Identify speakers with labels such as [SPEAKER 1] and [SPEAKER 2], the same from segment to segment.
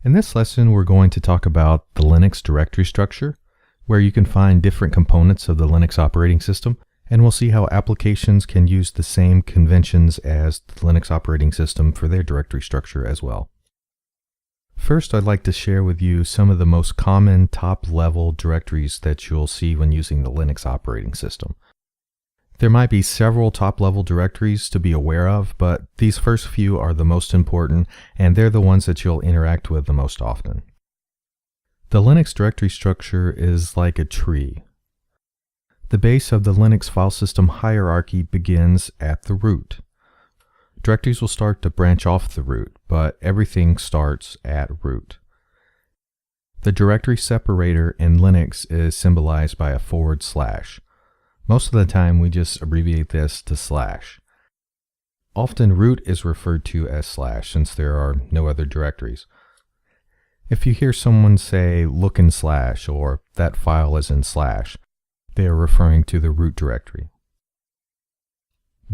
[SPEAKER 1] In this lesson, we're going to talk about the Linux directory structure, where you can find different components of the Linux operating system, and we'll see how applications can use the same conventions as the Linux operating system for their directory structure as well. First, I'd like to share with you some of the most common top-level directories that you'll see when using the Linux operating system. There might be several top-level directories to be aware of, but these first few are the most important, and they're the ones that you'll interact with the most often. The Linux directory structure is like a tree. The base of the Linux file system hierarchy begins at the root. Directories will start to branch off the root, but everything starts at root. The directory separator in Linux is symbolized by a /. Most of the time we just abbreviate this to /. Often root is referred to as / since there are no other directories. If you hear someone say look in / or that file is in /, they are referring to the root directory.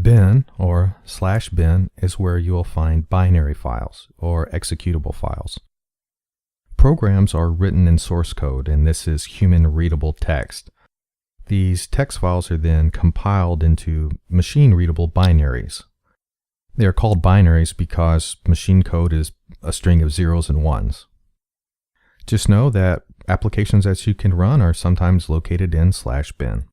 [SPEAKER 1] Bin or /bin is where you will find binary files or executable files. Programs are written in source code, and this is human readable text. These text files are then compiled into machine-readable binaries. They are called binaries because machine code is a string of zeros and ones. Just know that applications that you can run are sometimes located in /bin.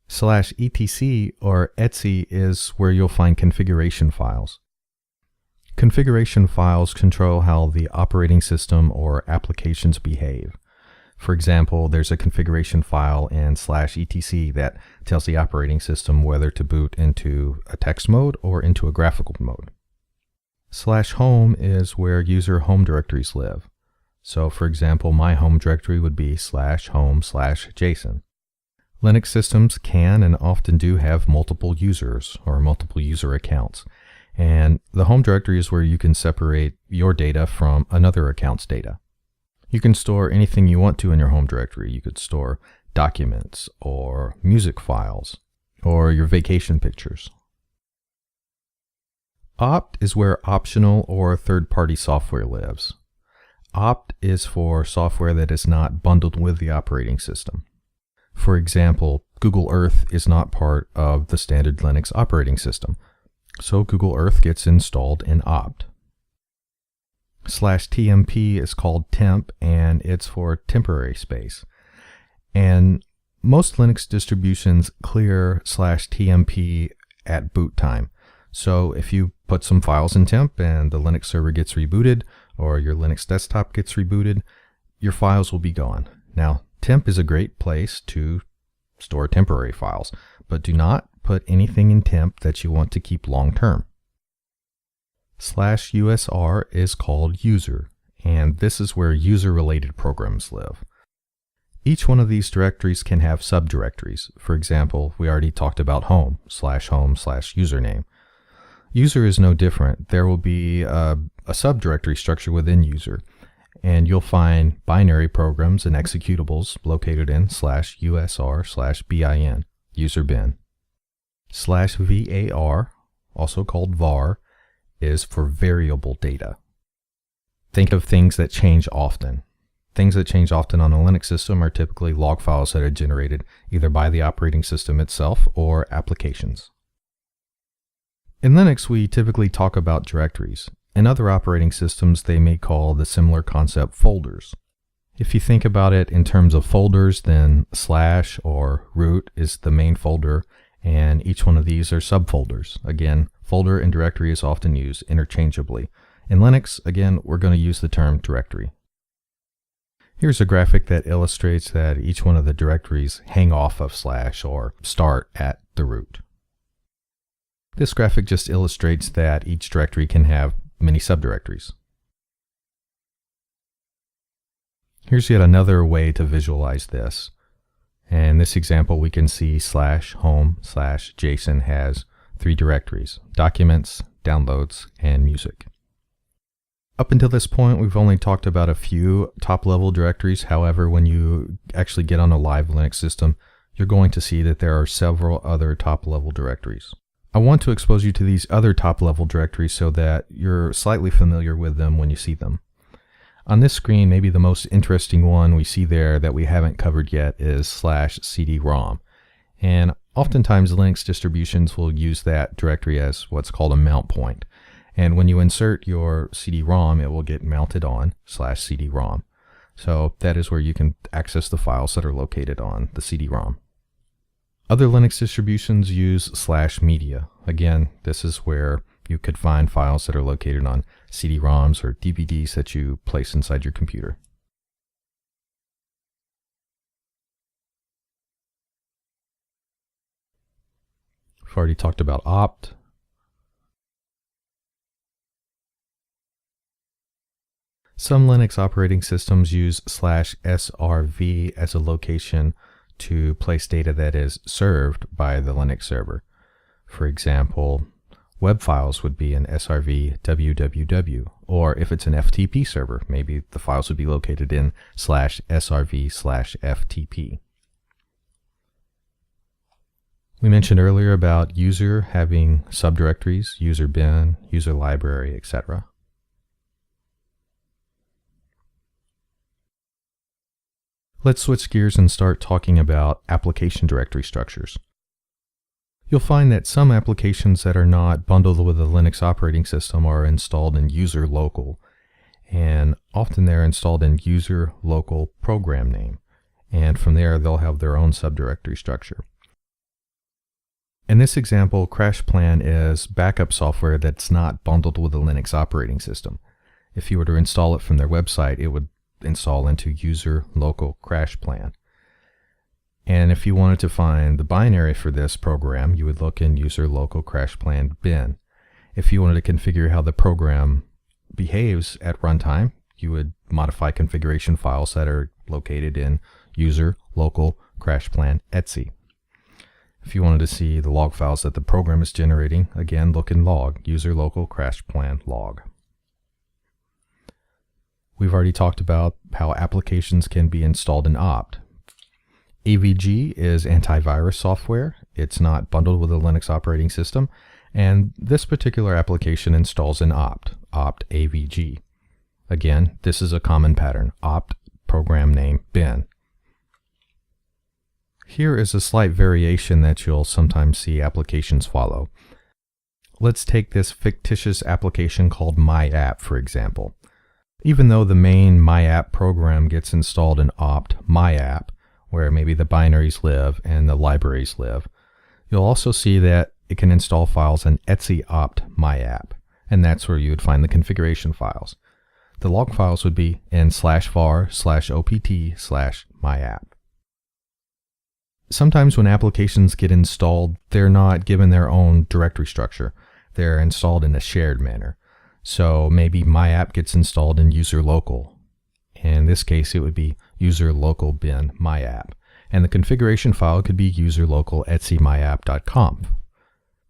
[SPEAKER 1] /etc or etc is where you'll find configuration files. Configuration files control how the operating system or applications behave. For example, there's a configuration file in /etc that tells the operating system whether to boot into a text mode or into a graphical mode. /home is where user home directories live. So for example, my home directory would be /home/Jason. Linux systems can and often do have multiple users or multiple user accounts. And the home directory is where you can separate your data from another account's data. You can store anything you want to in your home directory. You could store documents or music files or your vacation pictures. Opt is where optional or third-party software lives. Opt is for software that is not bundled with the operating system. For example, Google Earth is not part of the standard Linux operating system, so Google Earth gets installed in opt. /tmp is called temp, and it's for temporary space. And most Linux distributions clear /tmp at boot time. So if you put some files in temp and the Linux server gets rebooted or your Linux desktop gets rebooted, your files will be gone. Now, temp is a great place to store temporary files, but do not put anything in temp that you want to keep long term. /usr is called user, and this is where user-related programs live. Each one of these directories can have subdirectories. For example, we already talked about home /home/username. User is no different. There will be a subdirectory structure within user, and you'll find binary programs and executables located in /usr/bin, user bin. /var, also called var, is for variable data. Think of things that change often. Things that change often on a Linux system are typically log files that are generated either by the operating system itself or applications. In Linux, we typically talk about directories. In other operating systems, they may call the similar concept folders. If you think about it in terms of folders, then / or root is the main folder, and each one of these are subfolders. Again, folder and directory is often used interchangeably. In Linux, again, we're going to use the term directory. Here's a graphic that illustrates that each one of the directories hang off of / or start at the root. This graphic just illustrates that each directory can have many subdirectories. Here's yet another way to visualize this. In this example, we can see /home/Jason has 3 directories: documents, downloads, and music. Up until this point, we've only talked about a few top-level directories. However, when you actually get on a live Linux system, you're going to see that there are several other top-level directories. I want to expose you to these other top-level directories so that you're slightly familiar with them when you see them. On this screen, maybe the most interesting one we see there that we haven't covered yet is /cd-rom. And oftentimes Linux distributions will use that directory as what's called a mount point. And when you insert your CD-ROM, it will get mounted on /cd-rom. So that is where you can access the files that are located on the CD-ROM. Other Linux distributions use /media. Again, this is where you could find files that are located on CD-ROMs or DVDs that you place inside your computer. We've already talked about opt. Some Linux operating systems use /srv as a location to place data that is served by the Linux server. For example, web files would be an srv www, or if it's an FTP server, maybe the files would be located in /srv/ftp. We mentioned earlier about user having subdirectories, user bin, user library, etc. Let's switch gears and start talking about application directory structures. You'll find that some applications that are not bundled with a Linux operating system are installed in user local, and often they're installed in user local program name, and from there they'll have their own subdirectory structure. In this example, CrashPlan is backup software that's not bundled with a Linux operating system. If you were to install it from their website, it would install into user local CrashPlan. And if you wanted to find the binary for this program, you would look in user local CrashPlan bin. If you wanted to configure how the program behaves at runtime, you would modify configuration files that are located in user local CrashPlan etc. If you wanted to see the log files that the program is generating, again look in log, user local CrashPlan log. We've already talked about how applications can be installed in opt. AVG is antivirus software. It's not bundled with a Linux operating system, and this particular application installs in opt AVG. Again, this is a common pattern, opt program name bin. Here is a slight variation that you'll sometimes see applications follow. Let's take this fictitious application called MyApp, for example. Even though the main MyApp program gets installed in opt MyApp, where maybe the binaries live and the libraries live, you'll also see that it can install files in etc opt MyApp, and that's where you would find the configuration files. The log files would be in /var/opt/MyApp. Sometimes when applications get installed, they're not given their own directory structure. They're installed in a shared manner. So maybe MyApp gets installed in user local. In this case, it would be user local bin MyApp. And the configuration file could be user local etc/myapp.conf.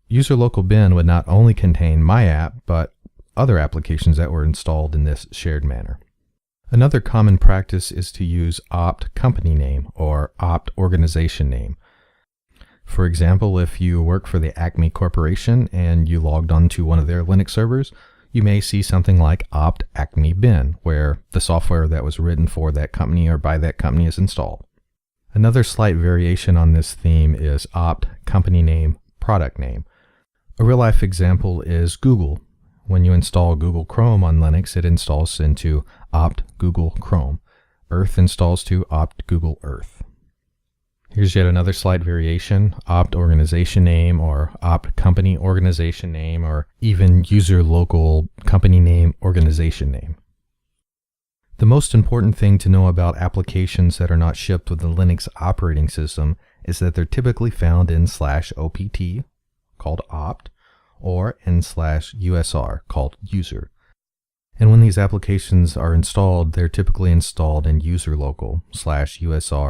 [SPEAKER 1] User local bin would not only contain MyApp, but other applications that were installed in this shared manner. Another common practice is to use opt company name or opt organization name. For example, if you work for the Acme Corporation and you logged onto one of their Linux servers, you may see something like opt Acme bin, where the software that was written for that company or by that company is installed. Another slight variation on this theme is opt company name product name. A real-life example is Google. When you install Google Chrome on Linux, it installs into opt Google Chrome. Earth installs to opt Google Earth. Here's yet another slight variation, opt organization name or opt company organization name, or even user local company name organization name. The most important thing to know about applications that are not shipped with the Linux operating system is that they're typically found in /opt, called opt, or in /usr, called user. And when these applications are installed, they're typically installed in user local /usr/local.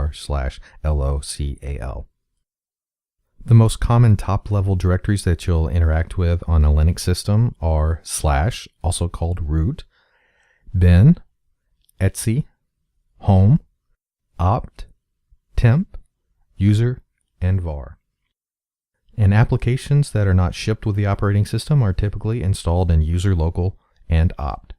[SPEAKER 1] The most common top-level directories that you'll interact with on a Linux system are /, also called root, bin, etc, home, opt, temp, user, and var. And applications that are not shipped with the operating system are typically installed in user local and opt.